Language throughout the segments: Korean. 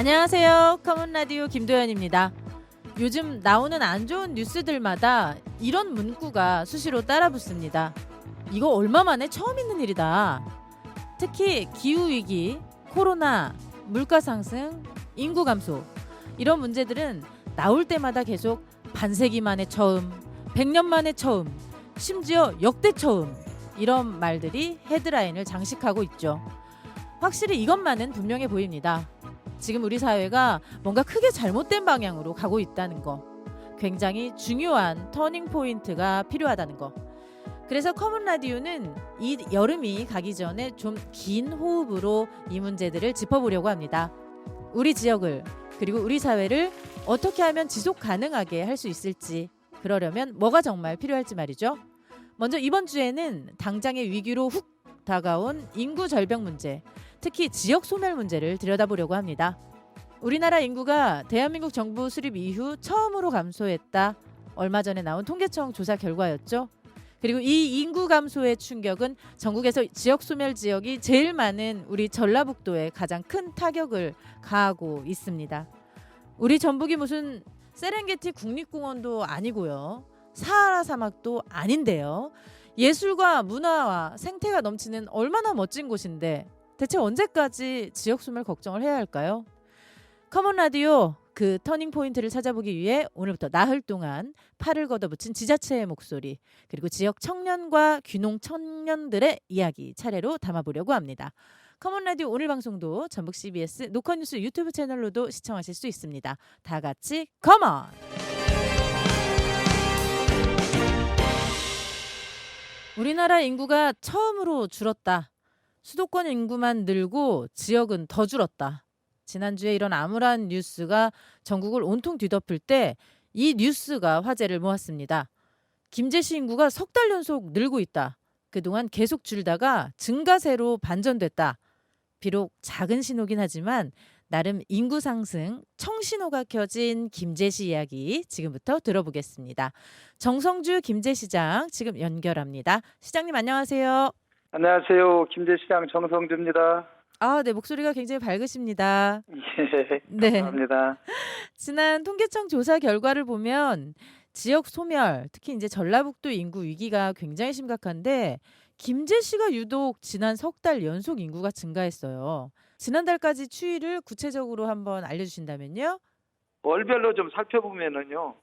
안녕하세요. 커먼 라디오 김도연입니다. 요즘 나오는 안 좋은 뉴스들마다 이런 문구가 수시로 따라붙습니다. 이거 얼마 만에 처음 있는 일이다. 특히 기후위기, 코로나, 물가 상승, 인구 감소 이런 문제들은 나올 때마다 계속 반세기 만에 처음, 100년 만에 처음, 심지어 역대 처음 이런 말들이 헤드라인을 장식하고 있죠. 확실히 이것만은 분명해 보입니다. 지금 우리 사회가 뭔가 크게 잘못된 방향으로 가고 있다는 거. 굉장히 중요한 터닝 포인트가 필요하다는 거. 그래서 커먼 라디오는 이 여름이 가기 전에 좀 긴 호흡으로 이 문제들을 짚어보려고 합니다. 우리 지역을 그리고 우리 사회를 어떻게 하면 지속 가능하게 할 수 있을지, 그러려면 뭐가 정말 필요할지 말이죠. 먼저 이번 주에는 당장의 위기로 훅 다가온 인구 절벽 문제, 특히 지역 소멸 문제를 들여다보려고 합니다. 우리나라 인구가 대한민국 정부 수립 이후 처음으로 감소했다. 얼마 전에 나온 통계청 조사 결과였죠. 그리고 이 인구 감소의 충격은 전국에서 지역 소멸 지역이 제일 많은 우리 전라북도에 가장 큰 타격을 가하고 있습니다. 우리 전북이 무슨 세렝게티 국립공원도 아니고요. 사하라 사막도 아닌데요. 예술과 문화와 생태가 넘치는 얼마나 멋진 곳인데 대체 언제까지 지역 소멸 걱정을 해야 할까요? 커먼 라디오 그 터닝 포인트를 찾아보기 위해 오늘부터 나흘 동안 팔을 걷어붙인 지자체의 목소리, 그리고 지역 청년과 귀농 청년들의 이야기 차례로 담아보려고 합니다. 커먼 라디오 오늘 방송도 전북 CBS 노컷뉴스 유튜브 채널로도 시청하실 수 있습니다. 다 같이 커먼! 우리나라 인구가 처음으로 줄었다. 수도권 인구만 늘고 지역은 더 줄었다. 지난주에 이런 암울한 뉴스가 전국을 온통 뒤덮을 때 이 뉴스가 화제를 모았습니다. 김제시 인구가 석 달 연속 늘고 있다. 그동안 계속 줄다가 증가세로 반전됐다. 비록 작은 신호긴 하지만 나름 인구 상승 청신호가 켜진 김제시 이야기 지금부터 들어보겠습니다. 정성주 김제시장 지금 연결합니다. 시장님 안녕하세요. 안녕하세요. 김제시장 정성주입니다. 네, 목소리가 굉장히 밝으십니다. 예, 네. 감사합니다. 지난 통계청 조사 결과를 보면 지역 소멸, 특히 이제 전라북도 인구 위기가 굉장히 심각한데 김제시가 유독 지난 석 달 연속 인구가 증가했어요. 지난달까지 추이를 구체적으로 한번 알려주신다면요. 월별로 좀 살펴보면은요.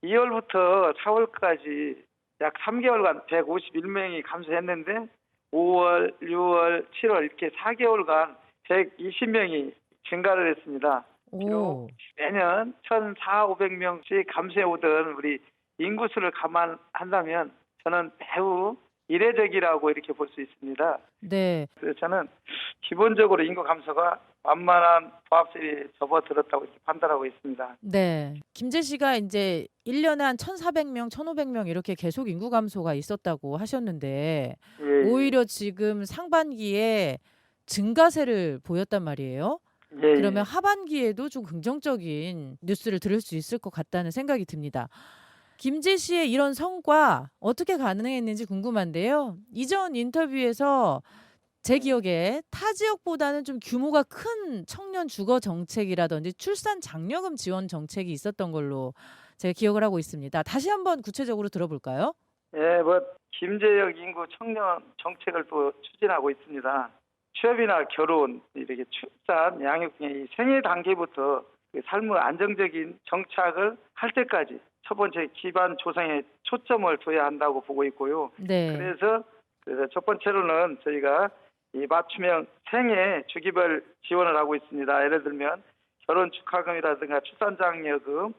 2월부터 4월까지 약 3개월간 151명이 감소했는데 5월, 6월, 7월 이렇게 4개월간 120명이 증가를 했습니다. 오, 매년 1,400~500명씩 감소해 오던 우리 인구수를 감안한다면 저는 매우 이례적이라고 이렇게 볼 수 있습니다. 네, 그래서 저는 기본적으로 인구 감소가 완만한 부합세에 접어들었다고 이렇게 판단하고 있습니다. 네. 김제시가 이제 1년에 한 1,400명, 1,500명 이렇게 계속 인구 감소가 있었다고 하셨는데 예, 오히려 지금 상반기에 증가세를 보였단 말이에요. 예, 그러면 하반기에도 좀 긍정적인 뉴스를 들을 수 있을 것 같다는 생각이 듭니다. 김제시의 이런 성과 어떻게 가능했는지 궁금한데요. 이전 인터뷰에서 제 기억에 타 지역보다는 좀 규모가 큰 청년 주거 정책이라든지 출산 장려금 지원 정책이 있었던 걸로 제가 기억을 하고 있습니다. 다시 한번 구체적으로 들어볼까요? 예, 김제역 인구 청년 정책을 또 추진하고 있습니다. 취업이나 결혼, 이렇게 출산, 양육 등의 이 생애 단계부터 그 삶의 안정적인 정착을 할 때까지 첫 번째 기반 조성에 초점을 둬야 한다고 보고 있고요. 네. 그래서 첫 번째로는 저희가 이 맞춤형 생애 주기별 지원을 하고 있습니다. 예를 들면 결혼 축하금이라든가 출산장려금,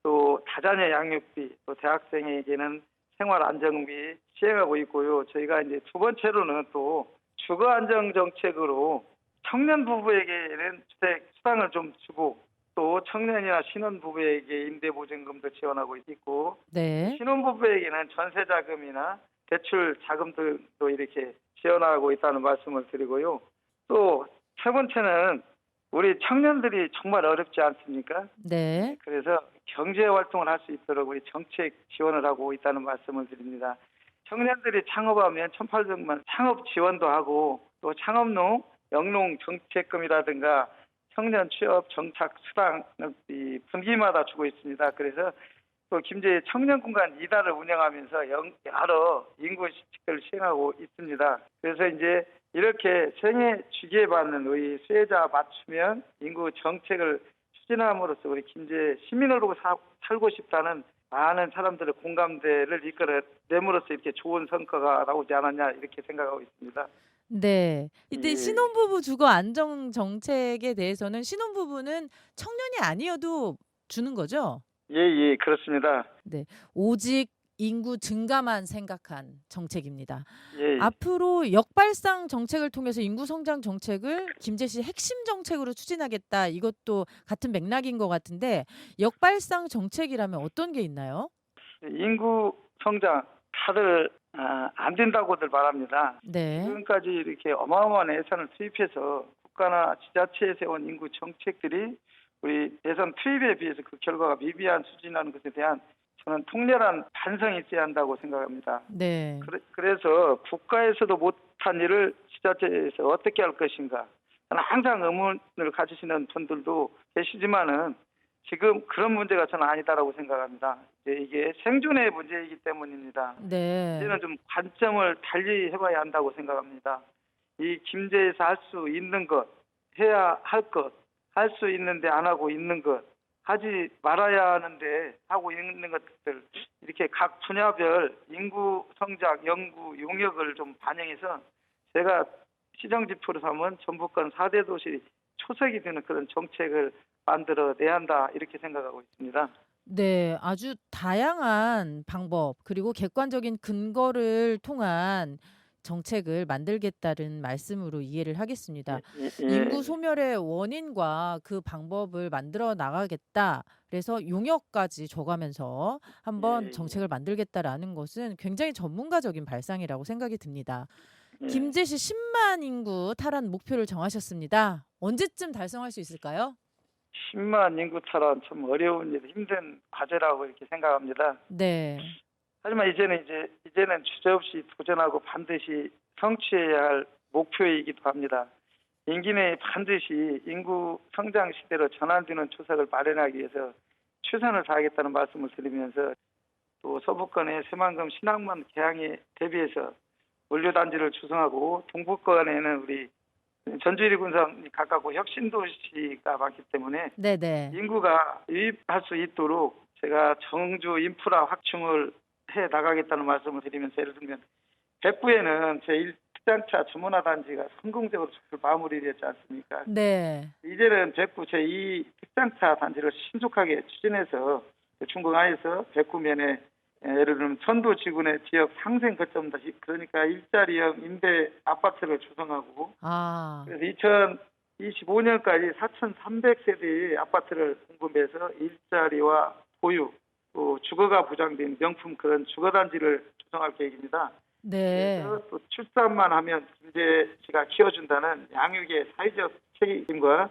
또 다자녀 양육비, 또 대학생에게는 생활 안정비 시행하고 있고요. 저희가 이제 두 번째로는 또 주거 안정 정책으로 청년 부부에게는 주택 수당을 좀 주고, 또 청년이나 신혼 부부에게 임대 보증금도 지원하고 있고, 네. 신혼 부부에게는 전세 자금이나 대출 자금 등도 이렇게 지원하고 있다는 말씀을 드리고요. 또 세 번째는 우리 청년들이 정말 어렵지 않습니까? 네. 그래서 경제 활동을 할 수 있도록 우리 정책 지원을 하고 있다는 말씀을 드립니다. 청년들이 창업하면 1,800만 창업 지원도 하고, 또 창업농 영농 정책금이라든가 청년 취업 정착 수당을 분기마다 주고 있습니다. 그래서 또 김제의 청년공간 2달을 운영하면서 여러 인구식을 시행하고 있습니다. 그래서 이제 이렇게 생애 주기에 받는 우리 수혜자 맞춤형 인구 정책을 추진함으로써 우리 김제 시민으로 살고 싶다는 많은 사람들의 공감대를 이끌어냄으로써 이렇게 좋은 성과가 나오지 않았냐 이렇게 생각하고 있습니다. 네. 이때 예, 신혼부부 주거 안정 정책에 대해서는 신혼부부는 청년이 아니어도 주는 거죠? 예, 그렇습니다. 네. 오직 인구 증가만 생각한 정책입니다. 예, 앞으로 역발상 정책을 통해서 인구 성장 정책을 김제시 핵심 정책으로 추진하겠다. 이것도 같은 맥락인 것 같은데 역발상 정책이라면 어떤 게 있나요? 인구 성장 다들 안 된다고들 말합니다. 네. 지금까지 이렇게 어마어마한 예산을 투입해서 국가나 지자체에 세운 인구 정책들이 우리 예산 투입에 비해서 그 결과가 미비한 수준이라는 것에 대한 저는 통렬한 반성이 있어야 한다고 생각합니다. 네. 그래서 국가에서도 못한 일을 지자체에서 어떻게 할 것인가. 저는 항상 의문을 가지시는 분들도 계시지만은 지금 그런 문제가 저는 아니다라고 생각합니다. 이게 생존의 문제이기 때문입니다. 네. 이제는 좀 관점을 달리 해봐야 한다고 생각합니다. 이 김제에서 할 수 있는 것, 해야 할 것, 할 수 있는데 안 하고 있는 것, 하지 말아야 하는데 하고 있는 것들 이렇게 각 분야별 인구 성장 연구 용역을 좀 반영해서 제가 시정지표로 삼은 전북권 4대 도시 초석이 되는 그런 정책을 만들어내야 한다 이렇게 생각하고 있습니다. 네, 아주 다양한 방법 그리고 객관적인 근거를 통한 정책을 만들겠다는 말씀으로 이해를 하겠습니다. 인구 소멸의 원인과 그 방법을 만들어 나가겠다. 그래서 용역까지 줘가면서 한번 예, 정책을 만들겠다라는 것은 굉장히 전문가적인 발상이라고 생각이 듭니다. 예. 김제시 10만 인구 탈환 목표를 정하셨습니다. 언제쯤 달성할 수 있을까요? 10만 인구 탈환 참 어려운 일, 힘든 과제라고 이렇게 생각합니다. 네. 하지만 이제는 주저없이 도전하고 반드시 성취해야 할 목표이기도 합니다. 임기 내에 반드시 인구 성장 시대로 전환되는 초석을 마련하기 위해서 최선을 다하겠다는 말씀을 드리면서 또 서북권의 새만금 신항만 개항에 대비해서 원료단지를 조성하고 동북권에는 우리 전주리 군산이 가깝고 혁신도시가 많기 때문에 네네. 인구가 유입할 수 있도록 제가 정주 인프라 확충을 해 나가겠다는 말씀을 드리면서 예를 들면 백구에는 제1특장차 주문화 단지가 성공적으로 마무리되었지 않습니까? 네. 이제는 백구 제2특장차 단지를 신속하게 추진해서 중공하에서 백구면에 예를 들면 천도지구의 지역 상생 거점 다시 그러니까 일자리형 임대 아파트를 조성하고 그래서 2025년까지 4,300세대의 아파트를 공급해서 일자리와 보유 또 주거가 보장된 명품 그런 주거단지를 조성할 계획입니다. 네. 그래서 또 출산만 하면 김제시가 키워준다는 양육의 사회적 책임과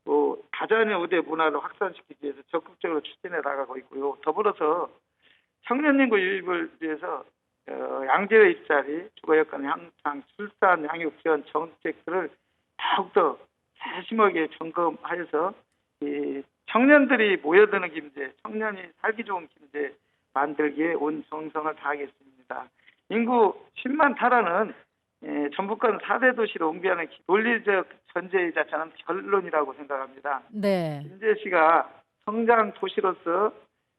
또 다자녀 의대 문화를 확산시키기 위해서 적극적으로 추진해 나가고 있고요. 더불어서 청년 인구 유입을 위해서 양질의 일자리, 주거 여건 향상, 출산, 양육 지원 정책들을 더욱더 세심하게 점검하여서 이 청년들이 모여드는 김제, 청년이 살기 좋은 김제 만들기에 온 정성을 다하겠습니다. 인구 10만 탈환은 전북권 4대 도시로 옮겨가는 논리적 전제이자 저는 결론이라고 생각합니다. 네. 김제시가 성장 도시로서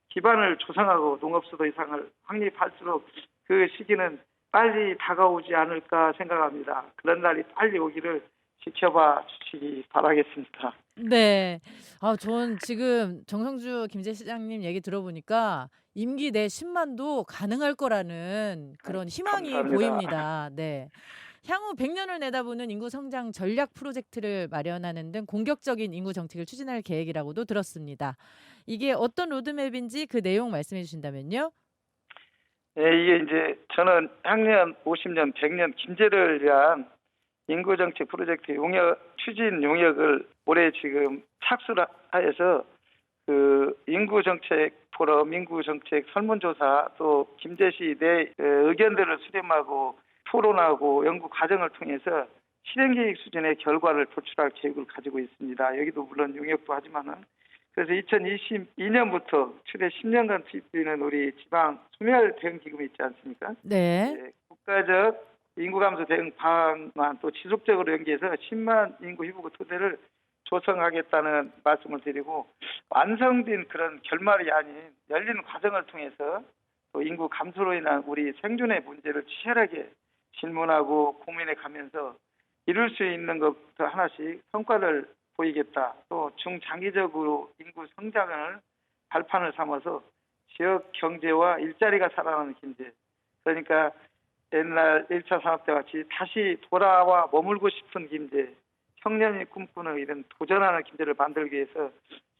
기반을 조성하고 농업수도 이상을 확립할수록 그 시기는 빨리 다가오지 않을까 생각합니다. 그런 날이 빨리 오기를 지켜봐 주시기 바라겠습니다. 네. 전 지금 정성주 김제시장님 얘기 들어보니까 임기 내 10만도 가능할 거라는 그런 희망이 감사합니다. 보입니다. 네. 향후 100년을 내다보는 인구 성장 전략 프로젝트를 마련하는 등 공격적인 인구 정책을 추진할 계획이라고도 들었습니다. 이게 어떤 로드맵인지 그 내용 말씀해 주신다면요. 네, 이게 이제 저는 학년 50년, 100년 김제를 위한 인구정책 프로젝트 추진 용역을 올해 지금 착수하여서 그 인구정책 포럼, 인구정책 설문조사 또 김제시 내 의견들을 수렴하고 토론하고 연구 과정을 통해서 실행 계획 수준의 결과를 도출할 계획을 가지고 있습니다. 여기도 물론 용역도 하지만은 그래서 2022년부터 최대 10년간 투입되는 우리 지방 소멸 대응 기금이 있지 않습니까? 네. 예, 국가적 인구 감소 대응 방안 또 지속적으로 연계해서 10만 인구 희부구 토대를 조성하겠다는 말씀을 드리고 완성된 그런 결말이 아닌 열린 과정을 통해서 또 인구 감소로 인한 우리 생존의 문제를 치열하게 질문하고 고민해 가면서 이룰 수 있는 것부터 하나씩 성과를 보이겠다. 또 중장기적으로 인구 성장을 발판을 삼아서 지역 경제와 일자리가 살아나는 김제. 그러니까 옛날 1차 산업 때 같이 다시 돌아와 머물고 싶은 김제, 청년이 꿈꾸는 이런 도전하는 김제를 만들기 위해서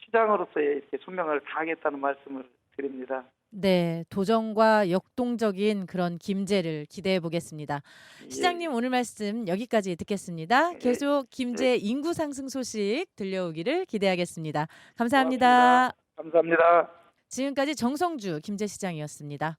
시장으로서의 이렇게 소명을 다하겠다는 말씀을 드립니다. 네, 도전과 역동적인 그런 김제를 기대해 보겠습니다. 예, 시장님 오늘 말씀 여기까지 듣겠습니다. 예, 계속 예, 김제 인구 상승 소식 들려오기를 기대하겠습니다. 고맙습니다. 감사합니다. 감사합니다. 지금까지 정성주 김제시장이었습니다.